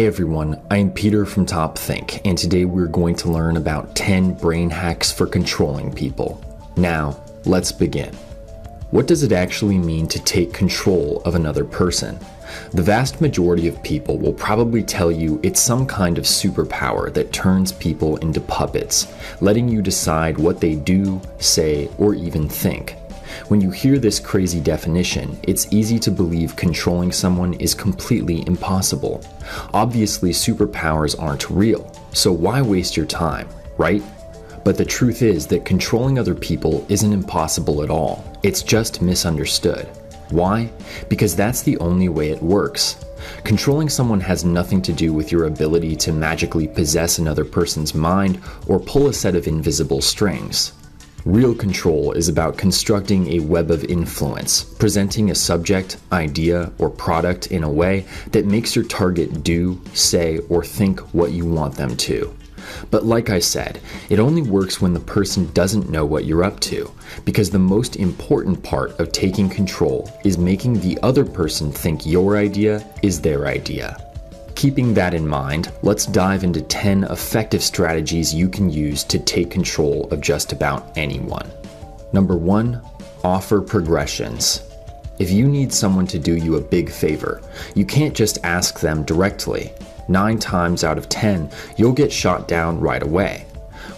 Hey everyone, I'm Peter from Top Think, and today we're going to learn about 10 brain hacks for controlling people. Now, let's begin. What does it actually mean to take control of another person? The vast majority of people will probably tell you it's some kind of superpower that turns people into puppets, letting you decide what they do, say, or even think. When you hear this crazy definition, it's easy to believe controlling someone is completely impossible. Obviously, superpowers aren't real, so why waste your time, right? But the truth is that controlling other people isn't impossible at all. It's just misunderstood. Why? Because that's the only way it works. Controlling someone has nothing to do with your ability to magically possess another person's mind or pull a set of invisible strings. Real control is about constructing a web of influence, presenting a subject, idea, or product in a way that makes your target do, say, or think what you want them to. But like I said, it only works when the person doesn't know what you're up to, because the most important part of taking control is making the other person think your idea is their idea. Keeping that in mind, let's dive into 10 effective strategies you can use to take control of just about anyone. Number 1, offer progressions. If you need someone to do you a big favor, you can't just ask them directly. 9 times out of 10, you'll get shot down right away.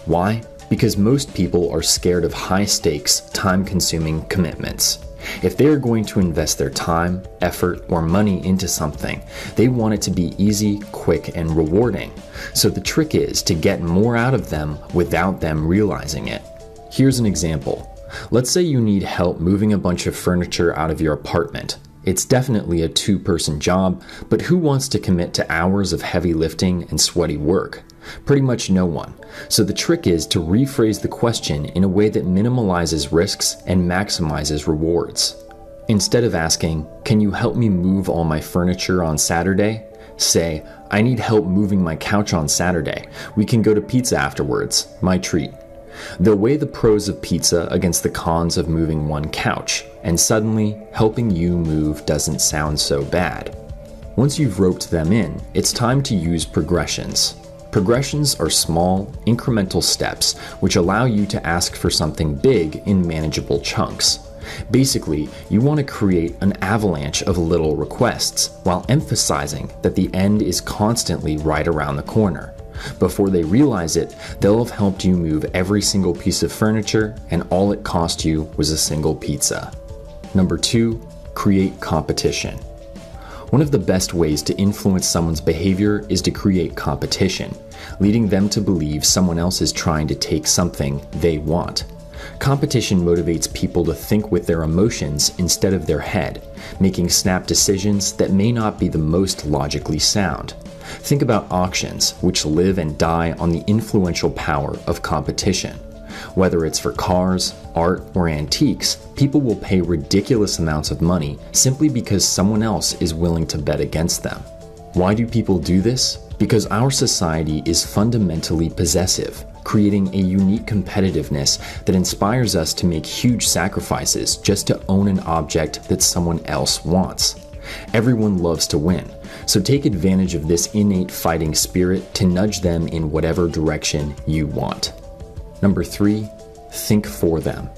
Why? Because most people are scared of high-stakes, time-consuming commitments. If they are going to invest their time, effort, or money into something, they want it to be easy, quick, and rewarding. So the trick is to get more out of them without them realizing it. Here's an example. Let's say you need help moving a bunch of furniture out of your apartment. It's definitely a 2-person job, but who wants to commit to hours of heavy lifting and sweaty work? Pretty much no one. So the trick is to rephrase the question in a way that minimalizes risks and maximizes rewards. Instead of asking, "Can you help me move all my furniture on Saturday?" say, "I need help moving my couch on Saturday. We can go to pizza afterwards. My treat." They'll weigh the pros of pizza against the cons of moving one couch, and suddenly, helping you move doesn't sound so bad. Once you've roped them in, it's time to use progressions. Progressions are small, incremental steps which allow you to ask for something big in manageable chunks. Basically, you want to create an avalanche of little requests while emphasizing that the end is constantly right around the corner. Before they realize it, they'll have helped you move every single piece of furniture, and all it cost you was a single pizza. Number 2, create competition. One of the best ways to influence someone's behavior is to create competition, leading them to believe someone else is trying to take something they want. Competition motivates people to think with their emotions instead of their head, making snap decisions that may not be the most logically sound. Think about auctions, which live and die on the influential power of competition. Whether it's for cars, art, or antiques, people will pay ridiculous amounts of money simply because someone else is willing to bet against them. Why do people do this? Because our society is fundamentally possessive, creating a unique competitiveness that inspires us to make huge sacrifices just to own an object that someone else wants. Everyone loves to win, so take advantage of this innate fighting spirit to nudge them in whatever direction you want. Number 3, think for them.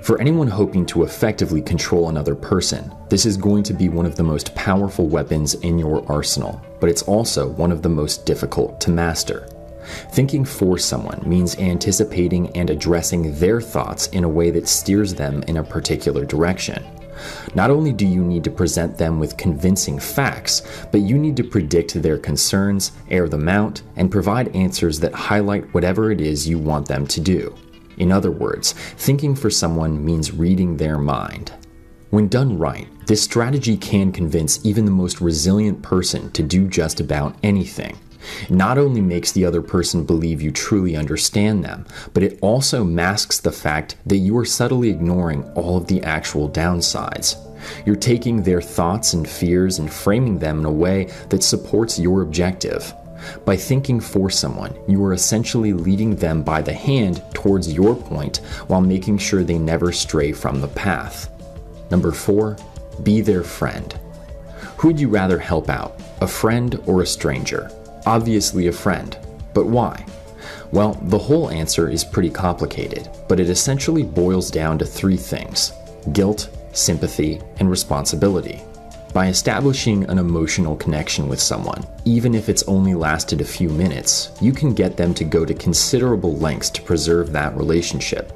For anyone hoping to effectively control another person, this is going to be one of the most powerful weapons in your arsenal, but it's also one of the most difficult to master. Thinking for someone means anticipating and addressing their thoughts in a way that steers them in a particular direction. Not only do you need to present them with convincing facts, but you need to predict their concerns, air them out, and provide answers that highlight whatever it is you want them to do. In other words, thinking for someone means reading their mind. When done right, this strategy can convince even the most resilient person to do just about anything. It not only makes the other person believe you truly understand them, but it also masks the fact that you are subtly ignoring all of the actual downsides. You're taking their thoughts and fears and framing them in a way that supports your objective. By thinking for someone, you are essentially leading them by the hand towards your point while making sure they never stray from the path. Number 4, be their friend. Who would you rather help out, a friend or a stranger? Obviously a friend, but why? Well, the whole answer is pretty complicated, but it essentially boils down to three things: guilt, sympathy, and responsibility. By establishing an emotional connection with someone, even if it's only lasted a few minutes, you can get them to go to considerable lengths to preserve that relationship.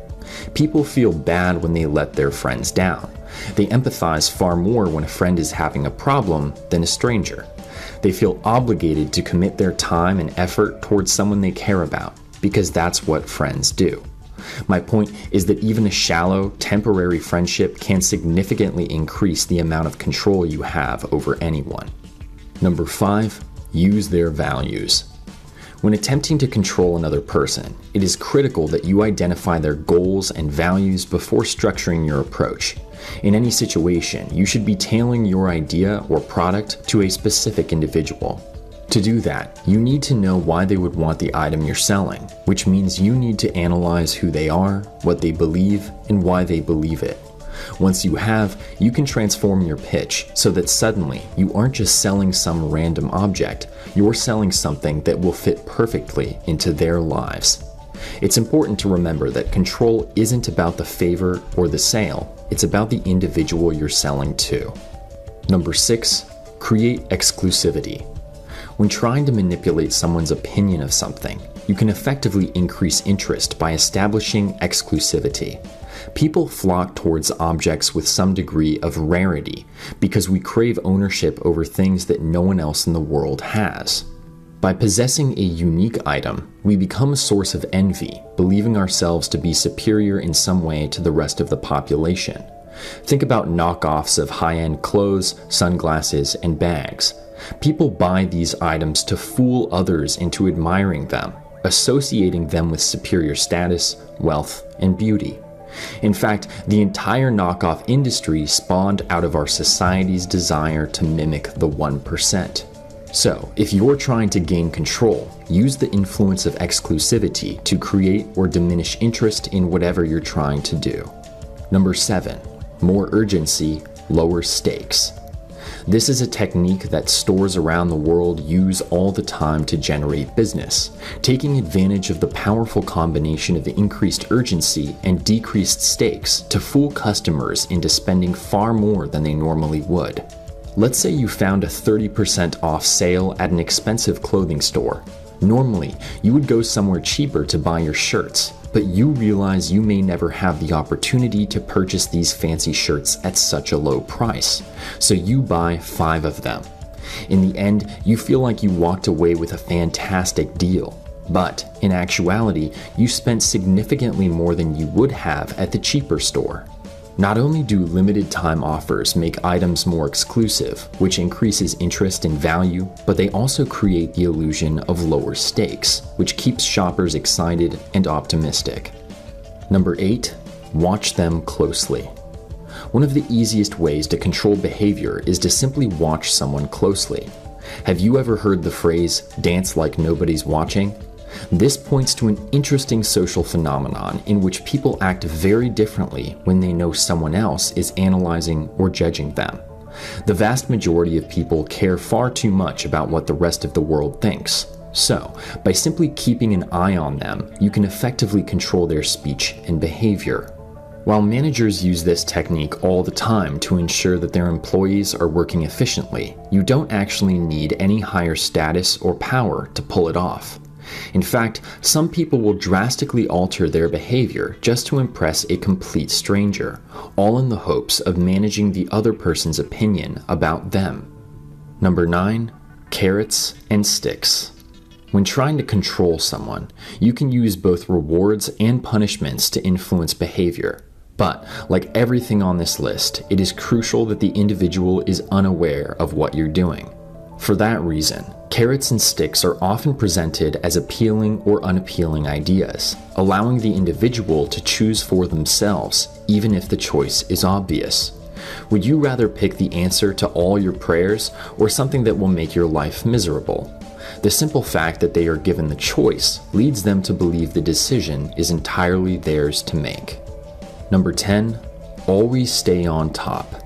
People feel bad when they let their friends down. They empathize far more when a friend is having a problem than a stranger. They feel obligated to commit their time and effort towards someone they care about, because that's what friends do. My point is that even a shallow, temporary friendship can significantly increase the amount of control you have over anyone. Number 5, use their values. When attempting to control another person, it is critical that you identify their goals and values before structuring your approach. In any situation, you should be tailoring your idea or product to a specific individual. To do that, you need to know why they would want the item you're selling, which means you need to analyze who they are, what they believe, and why they believe it. Once you have, you can transform your pitch so that suddenly you aren't just selling some random object, you're selling something that will fit perfectly into their lives. It's important to remember that control isn't about the favor or the sale, it's about the individual you're selling to. Number 6, create exclusivity. When trying to manipulate someone's opinion of something, you can effectively increase interest by establishing exclusivity. People flock towards objects with some degree of rarity because we crave ownership over things that no one else in the world has. By possessing a unique item, we become a source of envy, believing ourselves to be superior in some way to the rest of the population. Think about knockoffs of high-end clothes, sunglasses, and bags. People buy these items to fool others into admiring them, associating them with superior status, wealth, and beauty. In fact, the entire knockoff industry spawned out of our society's desire to mimic the 1%. So, if you're trying to gain control, use the influence of exclusivity to create or diminish interest in whatever you're trying to do. Number 7, more urgency, lower stakes. This is a technique that stores around the world use all the time to generate business, taking advantage of the powerful combination of increased urgency and decreased stakes to fool customers into spending far more than they normally would. Let's say you found a 30% off sale at an expensive clothing store. Normally, you would go somewhere cheaper to buy your shirts, but you realize you may never have the opportunity to purchase these fancy shirts at such a low price, so you buy 5 of them. In the end, you feel like you walked away with a fantastic deal, but in actuality, you spent significantly more than you would have at the cheaper store. Not only do limited time offers make items more exclusive, which increases interest and value, but they also create the illusion of lower stakes, which keeps shoppers excited and optimistic. Number 8, watch them closely. One of the easiest ways to control behavior is to simply watch someone closely. Have you ever heard the phrase, "dance like nobody's watching"? This points to an interesting social phenomenon in which people act very differently when they know someone else is analyzing or judging them. The vast majority of people care far too much about what the rest of the world thinks. So, by simply keeping an eye on them, you can effectively control their speech and behavior. While managers use this technique all the time to ensure that their employees are working efficiently, you don't actually need any higher status or power to pull it off. In fact, some people will drastically alter their behavior just to impress a complete stranger, all in the hopes of managing the other person's opinion about them. Number 9, carrots and sticks. When trying to control someone, you can use both rewards and punishments to influence behavior. But, like everything on this list, it is crucial that the individual is unaware of what you're doing. For that reason, carrots and sticks are often presented as appealing or unappealing ideas, allowing the individual to choose for themselves, even if the choice is obvious. Would you rather pick the answer to all your prayers or something that will make your life miserable? The simple fact that they are given the choice leads them to believe the decision is entirely theirs to make. Number 10, always stay on top.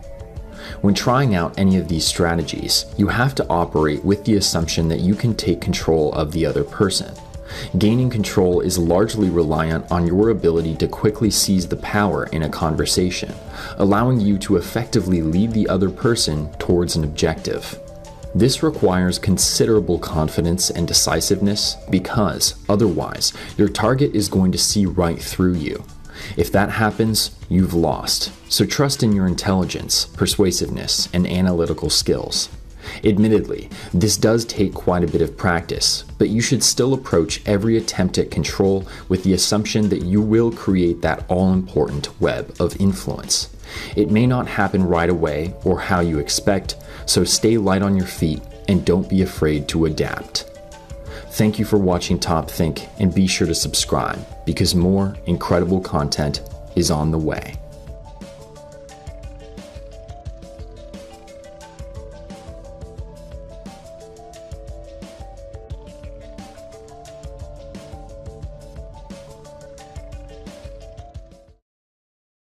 When trying out any of these strategies, you have to operate with the assumption that you can take control of the other person. Gaining control is largely reliant on your ability to quickly seize the power in a conversation, allowing you to effectively lead the other person towards an objective. This requires considerable confidence and decisiveness because, otherwise, your target is going to see right through you. If that happens, you've lost. So trust in your intelligence, persuasiveness, and analytical skills. Admittedly, this does take quite a bit of practice, but you should still approach every attempt at control with the assumption that you will create that all-important web of influence. It may not happen right away or how you expect, so stay light on your feet and don't be afraid to adapt. Thank you for watching Top Think, and be sure to subscribe because more incredible content is on the way.